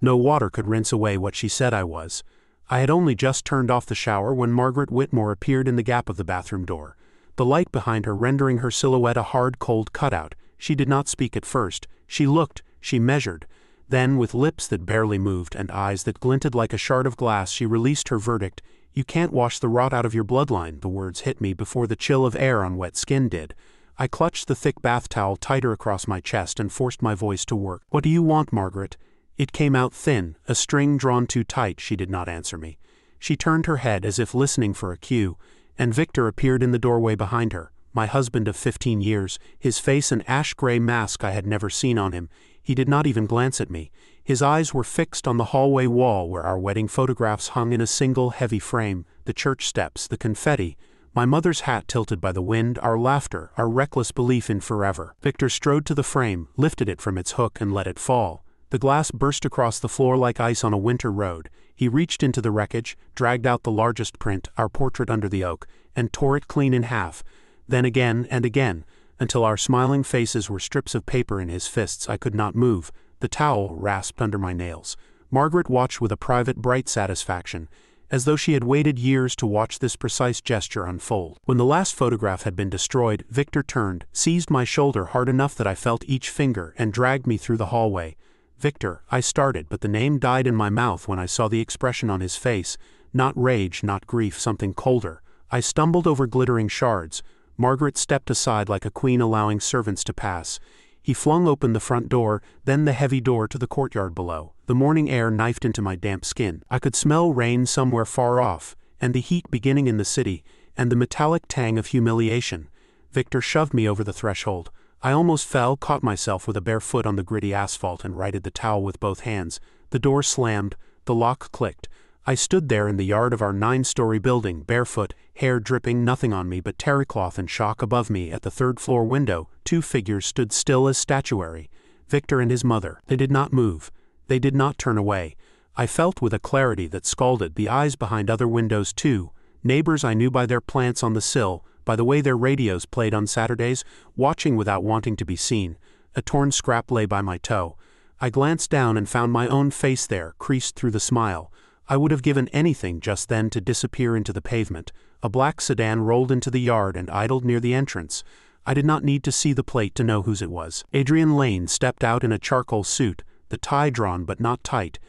No water could rinse away what she said I was. I had only just turned off the shower when Margaret Whitmore appeared in the gap of the bathroom door, the light behind her rendering her silhouette a hard, cold cutout. She did not speak at first. She looked, she measured. Then, with lips that barely moved and eyes that glinted like a shard of glass, she released her verdict. "You can't wash the rot out of your bloodline." The words hit me before the chill of air on wet skin did. I clutched the thick bath towel tighter across my chest and forced my voice to work. "What do you want, Margaret?" It came out thin, a string drawn too tight. She did not answer me. She turned her head as if listening for a cue, and Victor appeared in the doorway behind her, my husband of 15 years, his face an ash-gray mask I had never seen on him. He did not even glance at me. His eyes were fixed on the hallway wall where our wedding photographs hung in a single heavy frame, the church steps, the confetti, my mother's hat tilted by the wind, our laughter, our reckless belief in forever. Victor strode to the frame, lifted it from its hook and let it fall. The glass burst across the floor like ice on a winter road. He reached into the wreckage, dragged out the largest print, our portrait under the oak, and tore it clean in half. Then again and again, until our smiling faces were strips of paper in his fists. I could not move. The towel rasped under my nails. Margaret watched with a private, bright satisfaction, as though she had waited years to watch this precise gesture unfold. When the last photograph had been destroyed, Victor turned, seized my shoulder hard enough that I felt each finger, and dragged me through the hallway. "Victor," I started, but the name died in my mouth when I saw the expression on his face. Not rage, not grief, something colder. I stumbled over glittering shards. Margaret stepped aside like a queen allowing servants to pass. He flung open the front door, then the heavy door to the courtyard below. The morning air knifed into my damp skin. I could smell rain somewhere far off, and the heat beginning in the city, and the metallic tang of humiliation. Victor shoved me over the threshold. I almost fell, caught myself with a bare foot on the gritty asphalt and righted the towel with both hands. The door slammed, the lock clicked. I stood there in the yard of our 9-story building, barefoot, hair dripping, nothing on me but terry cloth and shock. Above me, at the third-floor window, 2 figures stood still as statuary. Victor and his mother. They did not move. They did not turn away. I felt with a clarity that scalded the eyes behind other windows too. Neighbors I knew by their plants on the sill, by the way their radios played on Saturdays, watching without wanting to be seen. A torn scrap lay by my toe. I glanced down and found my own face there, creased through the smile. I would have given anything just then to disappear into the pavement. A black sedan rolled into the yard and idled near the entrance. I did not need to see the plate to know whose it was. Adrian Lane stepped out in a charcoal suit, the tie drawn but not tight,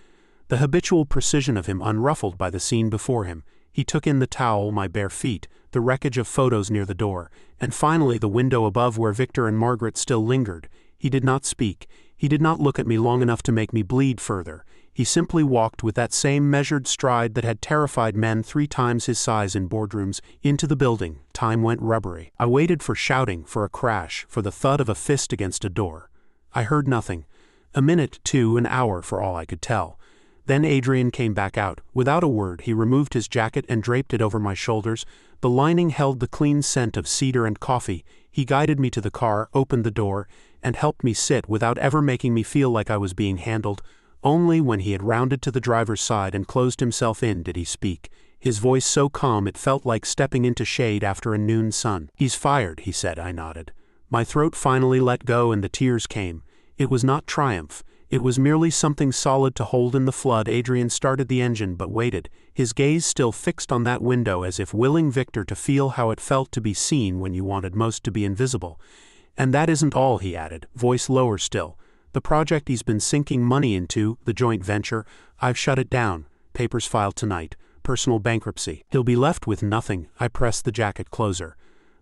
the habitual precision of him unruffled by the scene before him. He took in the towel, my bare feet, the wreckage of photos near the door, and finally the window above where Victor and Margaret still lingered. He did not speak. He did not look at me long enough to make me bleed further. He simply walked with that same measured stride that had terrified men 3 times his size in boardrooms, into the building. Time went rubbery. I waited for shouting, for a crash, for the thud of a fist against a door. I heard nothing. A minute, 2, an hour for all I could tell. Then Adrian came back out. Without a word, he removed his jacket and draped it over my shoulders. The lining held the clean scent of cedar and coffee. He guided me to the car, opened the door, and helped me sit without ever making me feel like I was being handled. Only when he had rounded to the driver's side and closed himself in did he speak, his voice so calm it felt like stepping into shade after a noon sun. "He's fired," he said. I nodded. My throat finally let go and the tears came. It was not triumph. It was merely something solid to hold in the flood. Adrian started the engine but waited, his gaze still fixed on that window as if willing Victor to feel how it felt to be seen when you wanted most to be invisible. "And that isn't all," he added, voice lower still. "The project he's been sinking money into, the joint venture, I've shut it down. Papers filed tonight. Personal bankruptcy. He'll be left with nothing." I pressed the jacket closer.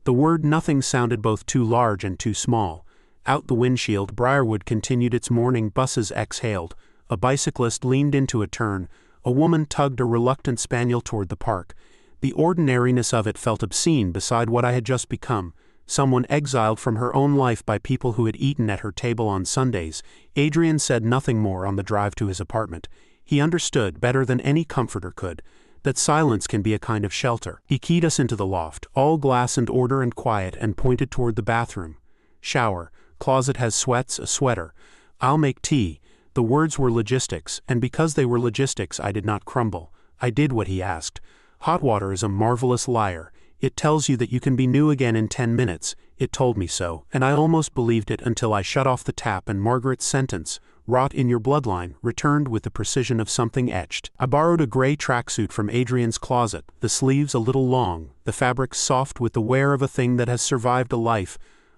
The word nothing sounded both too large and too small. Out the windshield, Briarwood continued its morning. Buses exhaled. A bicyclist leaned into a turn. A woman tugged a reluctant spaniel toward the park. The ordinariness of it felt obscene beside what I had just become. Someone exiled from her own life by people who had eaten at her table on Sundays. Adrian said nothing more on the drive to his apartment. He understood, better than any comforter could, that silence can be a kind of shelter. He keyed us into the loft, all glass and order and quiet, and pointed toward the bathroom. "Shower. Closet has sweats, a sweater. I'll make tea." The words were logistics, and because they were logistics I did not crumble. I did what he asked. Hot water is a marvelous liar. It tells you that you can be new again in 10 minutes. It told me so, and I almost believed it until I shut off the tap and Margaret's sentence, rot in your bloodline, returned with the precision of something etched. I borrowed a gray tracksuit from Adrian's closet, the sleeves a little long, the fabric soft with the wear of a thing that has survived a life.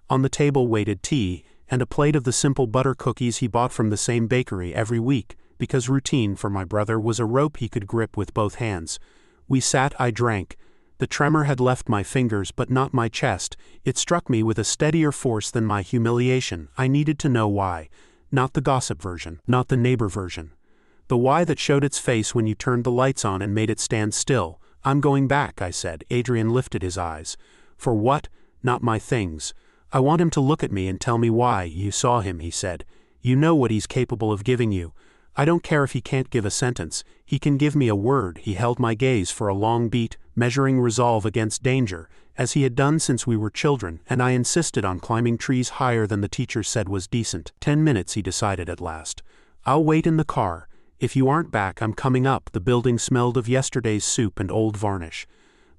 On the table waited tea, and a plate of the simple butter cookies he bought from the same bakery every week, because routine for my brother was a rope he could grip with both hands. We sat, I drank. The tremor had left my fingers but not my chest. It struck me with a steadier force than my humiliation. I needed to know why. Not the gossip version, not the neighbor version. The why that showed its face when you turned the lights on and made it stand still. I'm going back, I said. Adrian lifted his eyes. For what? Not my things. I want him to look at me and tell me why. You saw him, he said. You know what he's capable of giving you. I don't care if he can't give a sentence. He can give me a word. He held my gaze for a long beat, measuring resolve against danger, as he had done since we were children, and I insisted on climbing trees higher than the teacher said was decent. 10 minutes, he decided at last. I'll wait in the car. If you aren't back, I'm coming up. The building smelled of yesterday's soup and old varnish.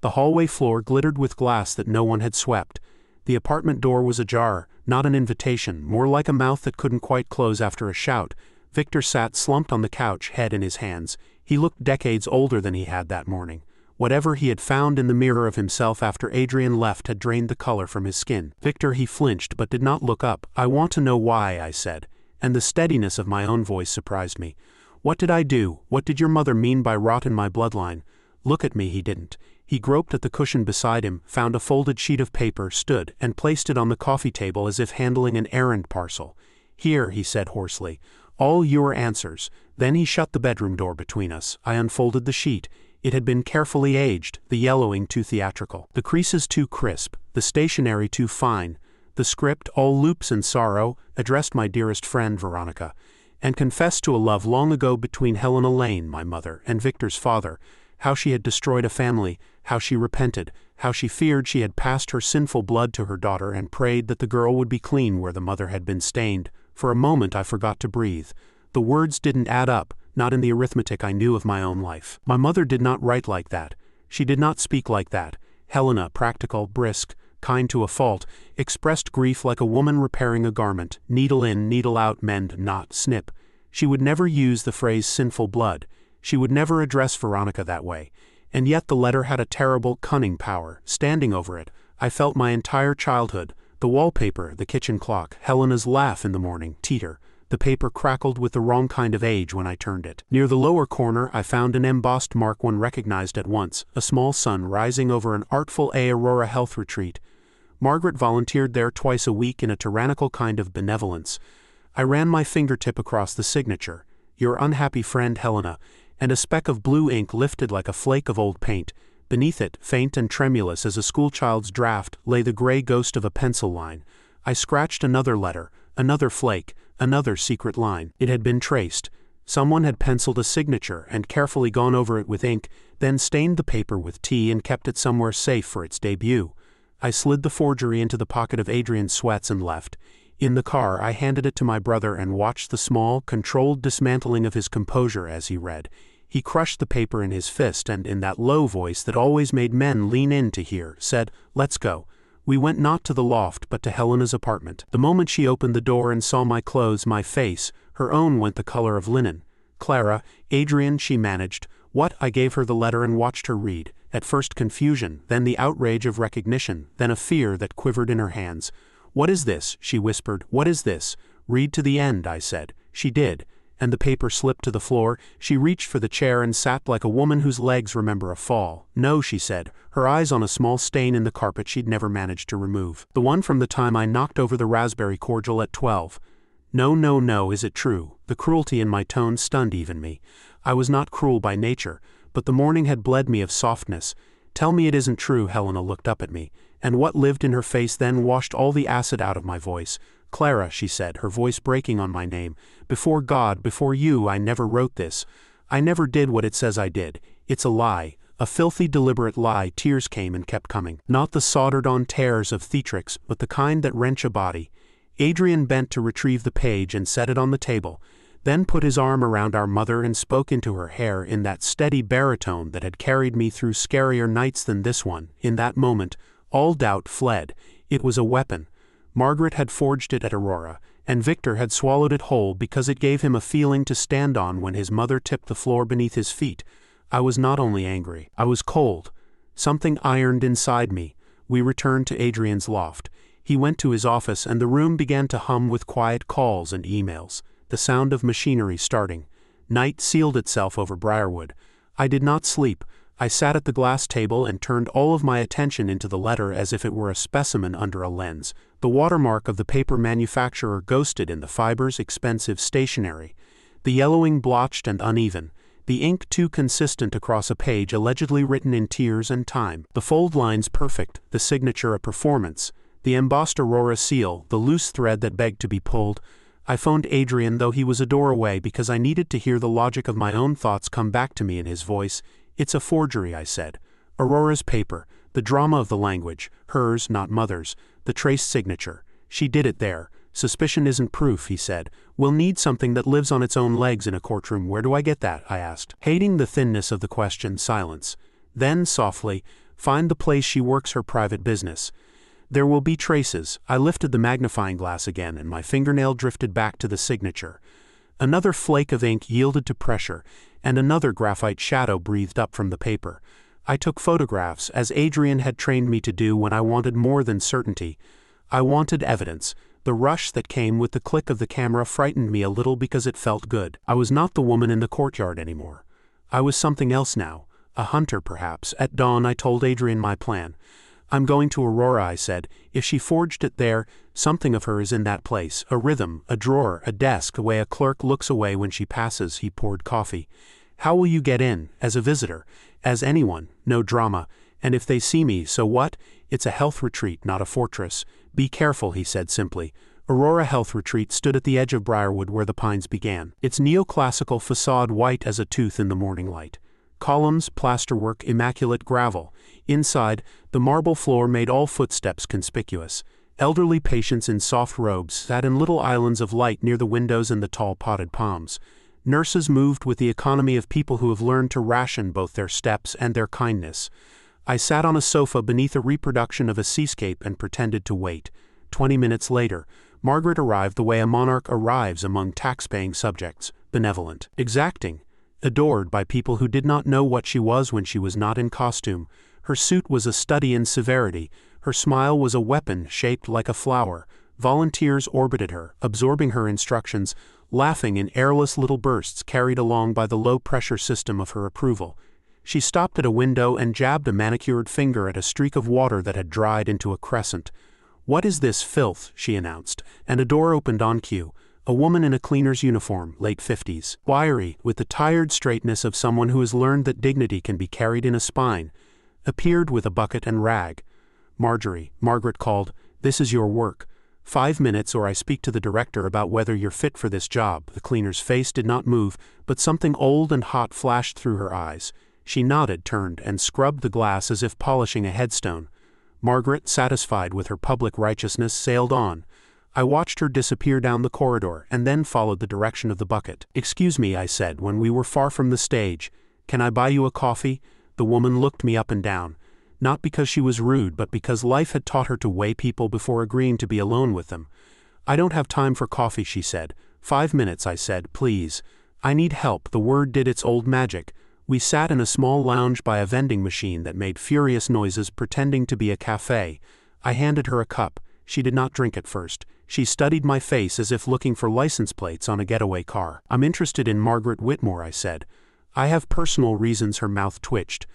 The hallway floor glittered with glass that no one had swept. The apartment door was ajar, not an invitation, more like a mouth that couldn't quite close after a shout. Victor sat slumped on the couch, head in his hands. He looked decades older than he had that morning. Whatever he had found in the mirror of himself after Adrian left had drained the color from his skin. Victor, he flinched but did not look up. I want to know why, I said, and the steadiness of my own voice surprised me. What did I do? What did your mother mean by rot in my bloodline? Look at me, he didn't. He groped at the cushion beside him, found a folded sheet of paper, stood, and placed it on the coffee table as if handling an errand parcel. Here, he said hoarsely, all your answers. Then he shut the bedroom door between us. I unfolded the sheet. It had been carefully aged, the yellowing too theatrical, the creases too crisp, the stationery too fine, the script, all loops and sorrow, addressed my dearest friend Veronica, and confessed to a love long ago between Helena Lane, my mother, and Victor's father, how she had destroyed a family, how she repented, how she feared she had passed her sinful blood to her daughter and prayed that the girl would be clean where the mother had been stained. For a moment I forgot to breathe. The words didn't add up, not in the arithmetic I knew of my own life. My mother did not write like that. She did not speak like that. Helena, practical, brisk, kind to a fault, expressed grief like a woman repairing a garment, needle in, needle out, mend, not, snip. She would never use the phrase sinful blood. She would never address Veronica that way. And yet the letter had a terrible, cunning power. Standing over it, I felt my entire childhood, the wallpaper, the kitchen clock, Helena's laugh in the morning, teeter. The paper crackled with the wrong kind of age when I turned it. Near the lower corner I found an embossed mark one recognized at once, a small sun rising over an artful Aurora health retreat. Margaret volunteered there twice a week in a tyrannical kind of benevolence. I ran my fingertip across the signature, your unhappy friend Helena, and a speck of blue ink lifted like a flake of old paint. Beneath it, faint and tremulous as a schoolchild's draft, lay the gray ghost of a pencil line. I scratched another letter, another flake, another secret line. It had been traced. Someone had penciled a signature and carefully gone over it with ink, then stained the paper with tea and kept it somewhere safe for its debut. I slid the forgery into the pocket of Adrian's sweats and left. In the car, I handed it to my brother and watched the small, controlled dismantling of his composure as he read. He crushed the paper in his fist and, in that low voice that always made men lean in to hear, said, "Let's go." We went not to the loft but to Helena's apartment. The moment she opened the door and saw my clothes, my face, her own went the color of linen. Clara, Adrian, she managed. What? I gave her the letter and watched her read. At first confusion, then the outrage of recognition, then a fear that quivered in her hands. "What is this?" she whispered. "What is this?" "Read to the end," I said. She did. And the paper slipped to the floor. She reached for the chair and sat like a woman whose legs remember a fall. "No," she said, her eyes on a small stain in the carpet she'd never managed to remove. "The one from the time I knocked over the raspberry cordial at 12. No, no, no, is it true?" The cruelty in my tone stunned even me. I was not cruel by nature, but the morning had bled me of softness. "Tell me it isn't true." Helena looked up at me, and what lived in her face then washed all the acid out of my voice. "Clara," she said, her voice breaking on my name, "before God, before you, I never wrote this. I never did what it says I did. It's a lie, a filthy, deliberate lie." Tears came and kept coming. Not the soldered-on tears of theatrics, but the kind that wrench a body. Adrian bent to retrieve the page and set it on the table, then put his arm around our mother and spoke into her hair in that steady baritone that had carried me through scarier nights than this one. In that moment, all doubt fled. It was a weapon. Margaret had forged it at Aurora, and Victor had swallowed it whole because it gave him a feeling to stand on when his mother tipped the floor beneath his feet. I was not only angry, I was cold. Something ironed inside me. We returned to Adrian's loft. He went to his office and the room began to hum with quiet calls and emails, the sound of machinery starting. Night sealed itself over Briarwood. I did not sleep. I sat at the glass table and turned all of my attention into the letter as if it were a specimen under a lens. The watermark of the paper manufacturer ghosted in the fiber's expensive stationery. The yellowing blotched and uneven. The ink too consistent across a page allegedly written in tears and time. The fold lines perfect, the signature a performance. The embossed Aurora seal, the loose thread that begged to be pulled. I phoned Adrian though he was a door away because I needed to hear the logic of my own thoughts come back to me in his voice. It's a forgery, I said. Aurora's paper, the drama of the language, hers, not mother's, the traced signature. She did it there. Suspicion isn't proof, he said. We'll need something that lives on its own legs in a courtroom. Where do I get that? I asked. Hating the thinness of the question, silence. Then, softly, find the place she works her private business. There will be traces. I lifted the magnifying glass again and my fingernail drifted back to the signature. Another flake of ink yielded to pressure, and another graphite shadow breathed up from the paper. I took photographs, as Adrian had trained me to do when I wanted more than certainty. I wanted evidence. The rush that came with the click of the camera frightened me a little because it felt good. I was not the woman in the courtyard anymore. I was something else now. A hunter, perhaps. At dawn I told Adrian my plan. I'm going to Aurora, I said. If she forged it there, something of her is in that place. A rhythm, a drawer, a desk, the way a clerk looks away when she passes. He poured coffee. How will you get in? As a visitor? As anyone. No drama. And if they see me, so what? It's a health retreat, not a fortress. Be careful, he said simply. Aurora Health Retreat stood at the edge of Briarwood where the pines began, its neoclassical facade white as a tooth in the morning light. Columns, plasterwork, immaculate gravel. Inside, the marble floor made all footsteps conspicuous. Elderly patients in soft robes sat in little islands of light near the windows and the tall potted palms. Nurses moved with the economy of people who have learned to ration both their steps and their kindness. I sat on a sofa beneath a reproduction of a seascape and pretended to wait. 20 minutes later, Margaret arrived the way a monarch arrives among tax-paying subjects, benevolent, exacting, adored by people who did not know what she was when she was not in costume. Her suit was a study in severity. Her smile was a weapon shaped like a flower. Volunteers orbited her, absorbing her instructions, laughing in airless little bursts carried along by the low-pressure system of her approval. She stopped at a window and jabbed a manicured finger at a streak of water that had dried into a crescent. "What is this filth?" she announced, and a door opened on cue. A woman in a cleaner's uniform, late 50s, wiry, with the tired straightness of someone who has learned that dignity can be carried in a spine, appeared with a bucket and rag. "Marjorie," Margaret called, "this is your work. 5 minutes or I speak to the director about whether you're fit for this job." The cleaner's face did not move, but something old and hot flashed through her eyes. She nodded, turned, and scrubbed the glass as if polishing a headstone. Margaret, satisfied with her public righteousness, sailed on. I watched her disappear down the corridor, and then followed the direction of the bucket. "Excuse me," I said when we were far from the stage. "Can I buy you a coffee?" The woman looked me up and down. Not because she was rude, but because life had taught her to weigh people before agreeing to be alone with them. "I don't have time for coffee," she said. 5 minutes, I said, "please. I need help." The word did its old magic. We sat in a small lounge by a vending machine that made furious noises pretending to be a cafe. I handed her a cup. She did not drink at first. She studied my face as if looking for license plates on a getaway car. "I'm interested in Margaret Whitmore," I said. "I have personal reasons." Her mouth twitched.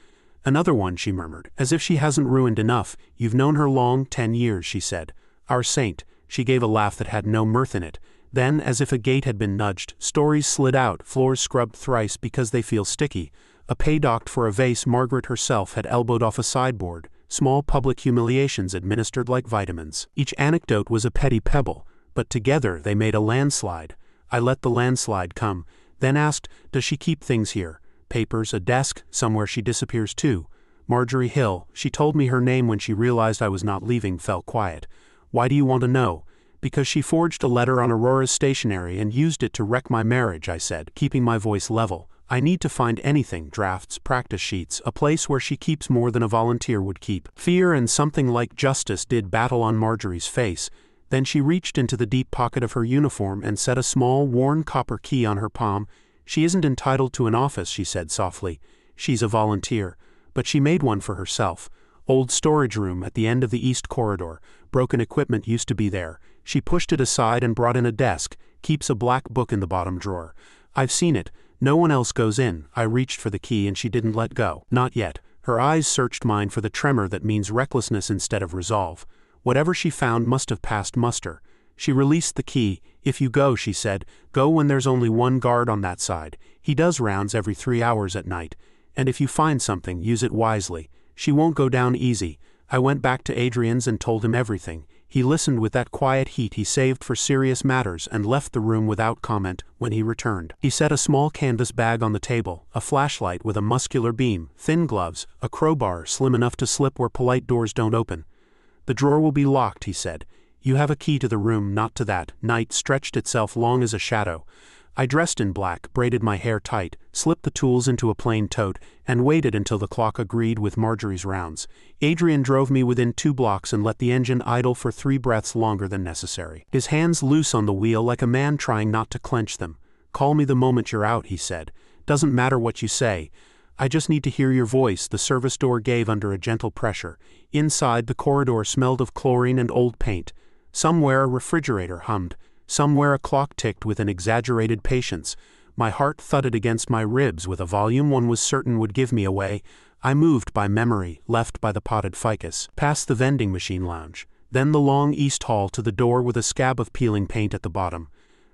"Another one," she murmured, "as if she hasn't ruined enough. You've known her long, 10 years, she said. "Our saint." She gave a laugh that had no mirth in it. Then, as if a gate had been nudged, stories slid out, floors scrubbed thrice because they feel sticky. A pay docked for a vase Margaret herself had elbowed off a sideboard. Small public humiliations administered like vitamins. Each anecdote was a petty pebble, but together they made a landslide. I let the landslide come, then asked, "Does she keep things here? Papers, a desk, somewhere she disappears too?" Marjorie Hill, she told me her name when she realized I was not leaving, fell quiet. "Why do you want to know?" "Because she forged a letter on Aurora's stationery and used it to wreck my marriage," I said, keeping my voice level. "I need to find anything, drafts, practice sheets, a place where she keeps more than a volunteer would keep." Fear and something like justice did battle on Marjorie's face. Then she reached into the deep pocket of her uniform and set a small, worn copper key on her palm. "She isn't entitled to an office," she said softly. "She's a volunteer. But she made one for herself. Old storage room at the end of the east corridor. Broken equipment used to be there. She pushed it aside and brought in a desk. Keeps a black book in the bottom drawer. I've seen it. No one else goes in." I reached for the key and she didn't let go. Not yet. Her eyes searched mine for the tremor that means recklessness instead of resolve. Whatever she found must have passed muster. She released the key. "If you go," she said, "go when there's only one guard on that side. He does rounds every 3 hours at night. And if you find something, use it wisely. She won't go down easy." I went back to Adrian's and told him everything. He listened with that quiet heat he saved for serious matters and left the room without comment. When he returned, he set a small canvas bag on the table, a flashlight with a muscular beam, thin gloves, a crowbar slim enough to slip where polite doors don't open. "The drawer will be locked," he said. "You have a key to the room, not to that." Night stretched itself long as a shadow. I dressed in black, braided my hair tight, slipped the tools into a plain tote, and waited until the clock agreed with Marjorie's rounds. Adrian drove me within 2 blocks and let the engine idle for 3 breaths longer than necessary. His hands loose on the wheel like a man trying not to clench them. "Call me the moment you're out," he said. "Doesn't matter what you say. I just need to hear your voice." The service door gave under a gentle pressure. Inside, the corridor smelled of chlorine and old paint. Somewhere a refrigerator hummed. Somewhere a clock ticked with an exaggerated patience. My heart thudded against my ribs with a volume one was certain would give me away. I moved by memory, left by the potted ficus, past the vending machine lounge, then the long east hall to the door with a scab of peeling paint at the bottom.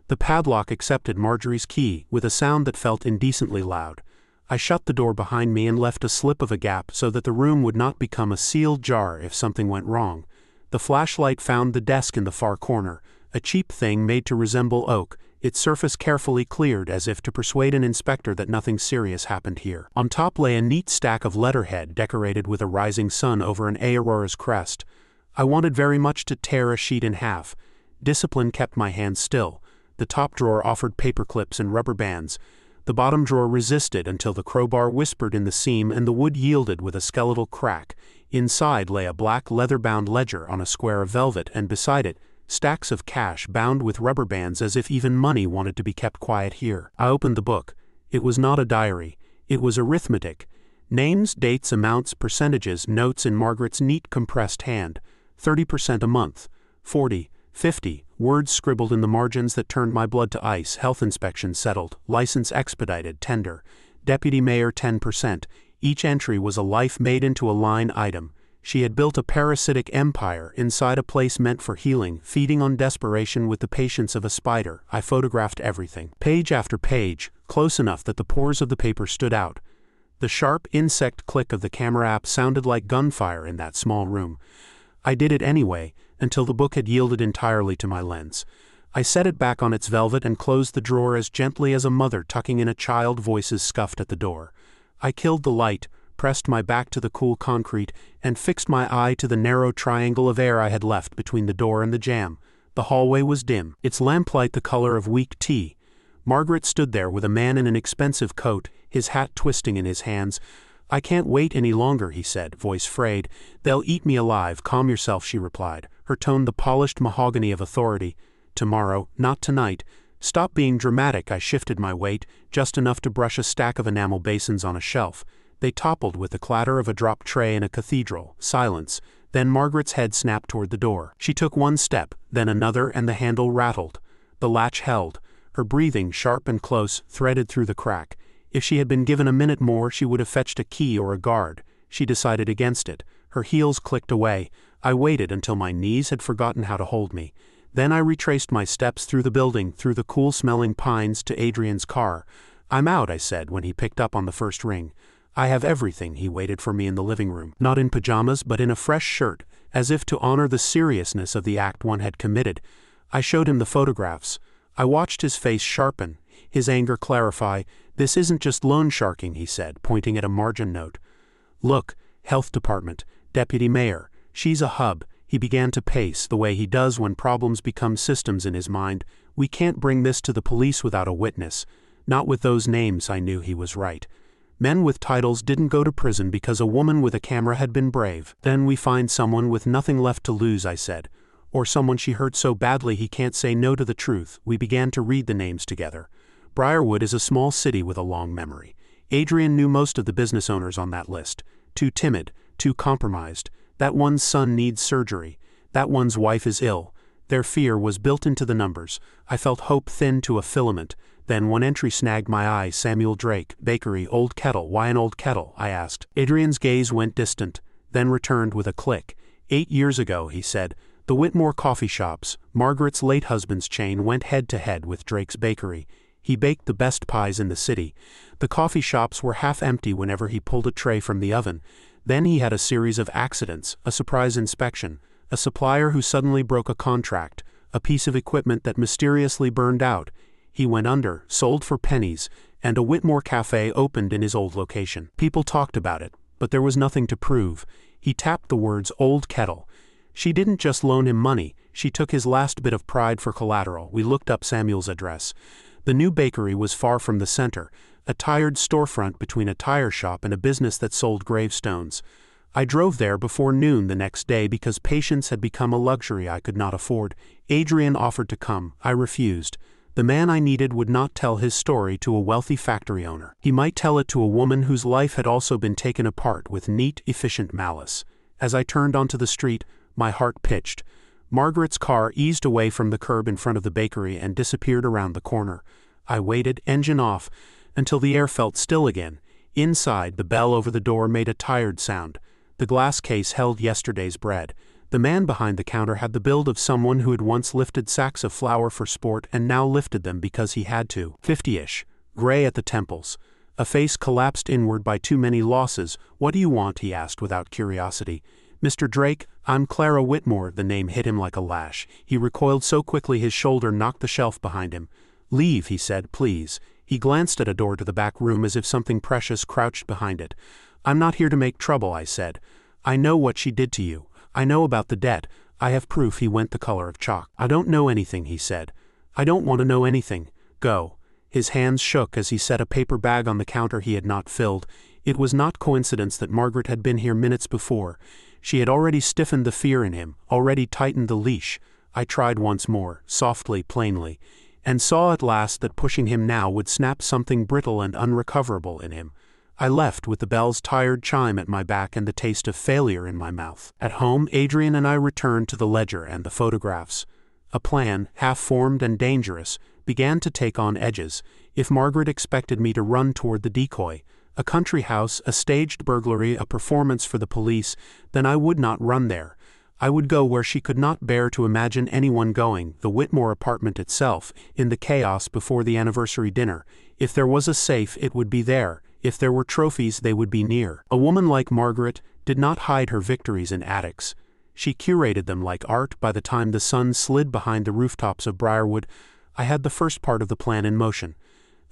The padlock accepted Marjorie's key, with a sound that felt indecently loud. I shut the door behind me and left a slip of a gap so that the room would not become a sealed jar if something went wrong. The flashlight found the desk in the far corner, a cheap thing made to resemble oak, its surface carefully cleared as if to persuade an inspector that nothing serious happened here. On top lay a neat stack of letterhead decorated with a rising sun over an aurora's crest. I wanted very much to tear a sheet in half. Discipline kept my hands still. The top drawer offered paper clips and rubber bands. The bottom drawer resisted until the crowbar whispered in the seam and the wood yielded with a skeletal crack. Inside lay a black leather-bound ledger on a square of velvet, and beside it, stacks of cash bound with rubber bands as if even money wanted to be kept quiet here. I opened the book. It was not a diary. It was arithmetic. Names, dates, amounts, percentages, notes in Margaret's neat compressed hand. 30% a month. 40, 50, words scribbled in the margins that turned my blood to ice. Health inspection settled. License expedited. Tender. Deputy Mayor 10%. Each entry was a life made into a line item. She had built a parasitic empire inside a place meant for healing, feeding on desperation with the patience of a spider. I photographed everything. Page after page, close enough that the pores of the paper stood out. The sharp insect click of the camera app sounded like gunfire in that small room. I did it anyway, until the book had yielded entirely to my lens. I set it back on its velvet and closed the drawer as gently as a mother tucking in a child. Voices scuffed at the door. I killed the light, pressed my back to the cool concrete, and fixed my eye to the narrow triangle of air I had left between the door and the jamb. The hallway was dim, its lamplight the color of weak tea. Margaret stood there with a man in an expensive coat, his hat twisting in his hands. "I can't wait any longer," he said, voice frayed. "They'll eat me alive." "Calm yourself," she replied, her tone the polished mahogany of authority. "Tomorrow, not tonight. Stop being dramatic." I shifted my weight, just enough to brush a stack of enamel basins on a shelf. They toppled with the clatter of a dropped tray in a cathedral. Silence. Then Margaret's head snapped toward the door. She took one step, then another, and the handle rattled. The latch held. Her breathing, sharp and close, threaded through the crack. If she had been given a minute more, she would have fetched a key or a guard. She decided against it. Her heels clicked away. I waited until my knees had forgotten how to hold me. Then I retraced my steps through the building, through the cool-smelling pines, to Adrian's car. "I'm out," I said when he picked up on the first ring. "I have everything." He waited for me in the living room, not in pajamas but in a fresh shirt, as if to honor the seriousness of the act one had committed. I showed him the photographs. I watched his face sharpen, his anger clarify. "This isn't just loan sharking," he said, pointing at a margin note. "Look, Health Department, Deputy Mayor, she's a hub." He began to pace, the way he does when problems become systems in his mind. "We can't bring this to the police without a witness. Not with those names." I knew he was right. Men with titles didn't go to prison because a woman with a camera had been brave. "Then we find someone with nothing left to lose," I said. or someone she hurt so badly he can't say no to the truth. We began to read the names together. Briarwood is a small city with a long memory. Adrian knew most of the business owners on that list. Too timid, too compromised. That one's son needs surgery. That one's wife is ill. Their fear was built into the numbers. I felt hope thin to a filament. Then one entry snagged my eye. Samuel Drake, bakery, Old Kettle. Why an old kettle? I asked. Adrian's gaze went distant, then returned with a click. 8 years ago, he said, the Whitmore coffee shops, Margaret's late husband's chain, went head-to-head with Drake's bakery. He baked the best pies in the city. The coffee shops were half empty whenever he pulled a tray from the oven. Then he had a series of accidents, a surprise inspection, a supplier who suddenly broke a contract, a piece of equipment that mysteriously burned out. He went under, sold for pennies, and a Whitmore cafe opened in his old location. People talked about it, but there was nothing to prove. He tapped the words Old Kettle. She didn't just loan him money, she took his last bit of pride for collateral. We looked up Samuel's address. The new bakery was far from the center, a tired storefront between a tire shop and a business that sold gravestones. I drove there before noon the next day because patience had become a luxury I could not afford. Adrian offered to come. I refused. The man I needed would not tell his story to a wealthy factory owner. He might tell it to a woman whose life had also been taken apart with neat, efficient malice. As I turned onto the street, my heart pitched. Margaret's car eased away from the curb in front of the bakery and disappeared around the corner. I waited, engine off, until the air felt still again. Inside, the bell over the door made a tired sound. The glass case held yesterday's bread. The man behind the counter had the build of someone who had once lifted sacks of flour for sport and now lifted them because he had to. 50-ish, gray at the temples. A face collapsed inward by too many losses. What do you want? He asked without curiosity. Mr. Drake, I'm Clara Whitmore. The name hit him like a lash. He recoiled so quickly his shoulder knocked the shelf behind him. Leave, he said, please. He glanced at a door to the back room as if something precious crouched behind it. I'm not here to make trouble, I said. I know what she did to you. I know about the debt. I have proof. He went the color of chalk. I don't know anything, he said. I don't want to know anything. Go. His hands shook as he set a paper bag on the counter he had not filled. It was not coincidence that Margaret had been here minutes before. She had already stiffened the fear in him, already tightened the leash. I tried once more, softly, plainly, and saw at last that pushing him now would snap something brittle and unrecoverable in him. I left with the bell's tired chime at my back and the taste of failure in my mouth. At home, Adrian and I returned to the ledger and the photographs. A plan, half-formed and dangerous, began to take on edges. If Margaret expected me to run toward the decoy, a country house, a staged burglary, a performance for the police, then I would not run there. I would go where she could not bear to imagine anyone going, the Whitmore apartment itself, in the chaos before the anniversary dinner. If there was a safe, it would be there. If there were trophies, they would be near. A woman like Margaret did not hide her victories in attics. She curated them like art. By the time the sun slid behind the rooftops of Briarwood, I had the first part of the plan in motion.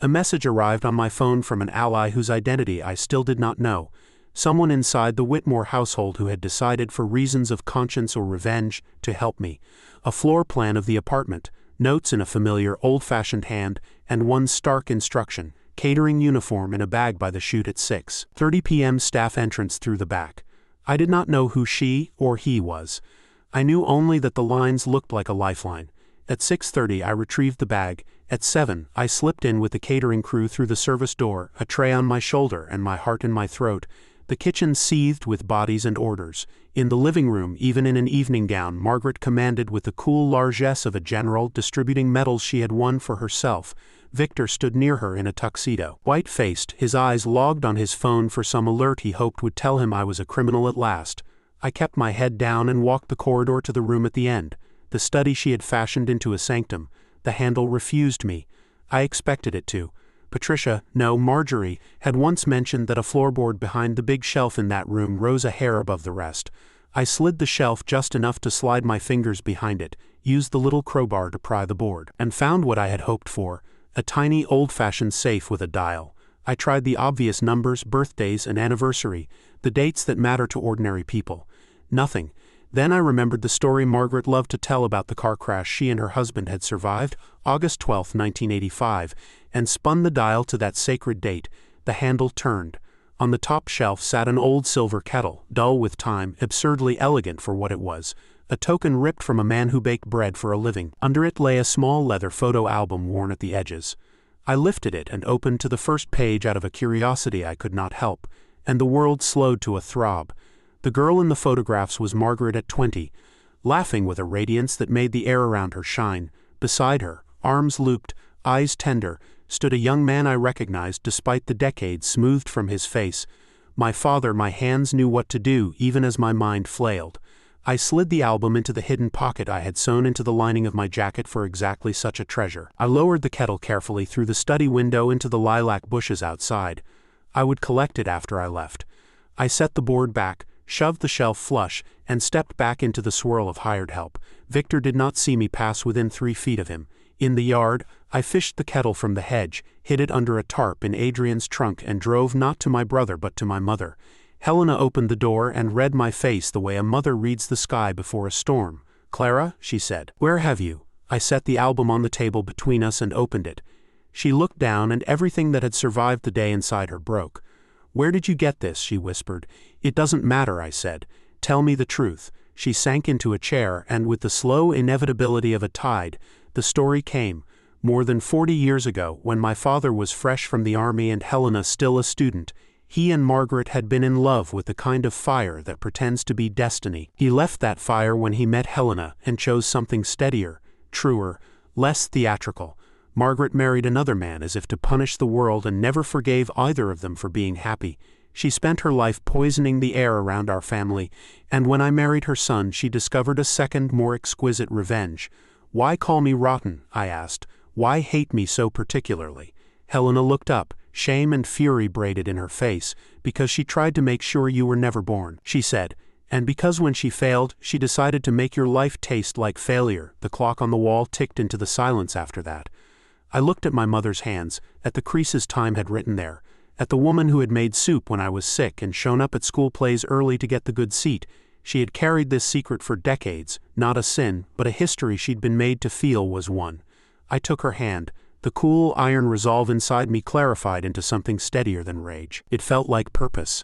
A message arrived on my phone from an ally whose identity I still did not know. Someone inside the Whitmore household who had decided for reasons of conscience or revenge to help me. A floor plan of the apartment, notes in a familiar old-fashioned hand, and one stark instruction. Catering uniform in a bag by the chute at 6:30 p.m. Staff entrance through the back. I did not know who she or he was. I knew only that the lines looked like a lifeline. At 6:30 I retrieved the bag. At 7 I slipped in with the catering crew through the service door, a tray on my shoulder and my heart in my throat. The kitchen seethed with bodies and orders. In the living room, even in an evening gown, Margaret commanded with the cool largesse of a general distributing medals she had won for herself. Victor stood near her in a tuxedo. White-faced, his eyes logged on his phone for some alert he hoped would tell him I was a criminal at last. I kept my head down and walked the corridor to the room at the end, the study she had fashioned into a sanctum. The handle refused me. I expected it to. Patricia, no, Marjorie, had once mentioned that a floorboard behind the big shelf in that room rose a hair above the rest. I slid the shelf just enough to slide my fingers behind it, used the little crowbar to pry the board, and found what I had hoped for. A tiny old-fashioned safe with a dial. I tried the obvious numbers, birthdays, and anniversary, the dates that matter to ordinary people. Nothing. Then I remembered the story Margaret loved to tell about the car crash she and her husband had survived, August 12, 1985, and spun the dial to that sacred date. The handle turned. On the top shelf sat an old silver kettle, dull with time, absurdly elegant for what it was. a token ripped from a man who baked bread for a living. Under it lay a small leather photo album worn at the edges. I lifted it and opened to the first page out of a curiosity I could not help, and the world slowed to a throb. The girl in the photographs was Margaret at 20, laughing with a radiance that made the air around her shine. Beside her, arms looped, eyes tender, stood a young man I recognized despite the decades smoothed from his face. My father. My hands knew what to do, even as my mind flailed. I slid the album into the hidden pocket I had sewn into the lining of my jacket for exactly such a treasure. I lowered the kettle carefully through the study window into the lilac bushes outside. I would collect it after I left. I set the board back, shoved the shelf flush, and stepped back into the swirl of hired help. Victor did not see me pass within 3 feet of him. In the yard, I fished the kettle from the hedge, hid it under a tarp in Adrian's trunk, and drove not to my brother but to my mother. Helena opened the door and read my face the way a mother reads the sky before a storm. "Clara," she said, "where have you?" I set the album on the table between us and opened it. She looked down, and everything that had survived the day inside her broke. "Where did you get this?" she whispered. "It doesn't matter," I said. "Tell me the truth." She sank into a chair, and with the slow inevitability of a tide, the story came. More than 40 years ago, when my father was fresh from the army and Helena still a student, he and Margaret had been in love with the kind of fire that pretends to be destiny. He left that fire when he met Helena and chose something steadier, truer, less theatrical. Margaret married another man as if to punish the world and never forgave either of them for being happy. She spent her life poisoning the air around our family, and when I married her son, she discovered a second, more exquisite revenge. "Why call me rotten?" I asked. "Why hate me so particularly?" Helena looked up, shame and fury braided in her face. "Because she tried to make sure you were never born," she said. "And because when she failed, she decided to make your life taste like failure." The clock on the wall ticked into the silence after that. I looked at my mother's hands, at the creases time had written there, at the woman who had made soup when I was sick and shown up at school plays early to get the good seat. She had carried this secret for decades, not a sin, but a history she'd been made to feel was one. I took her hand. The cool iron resolve inside me clarified into something steadier than rage. It felt like purpose.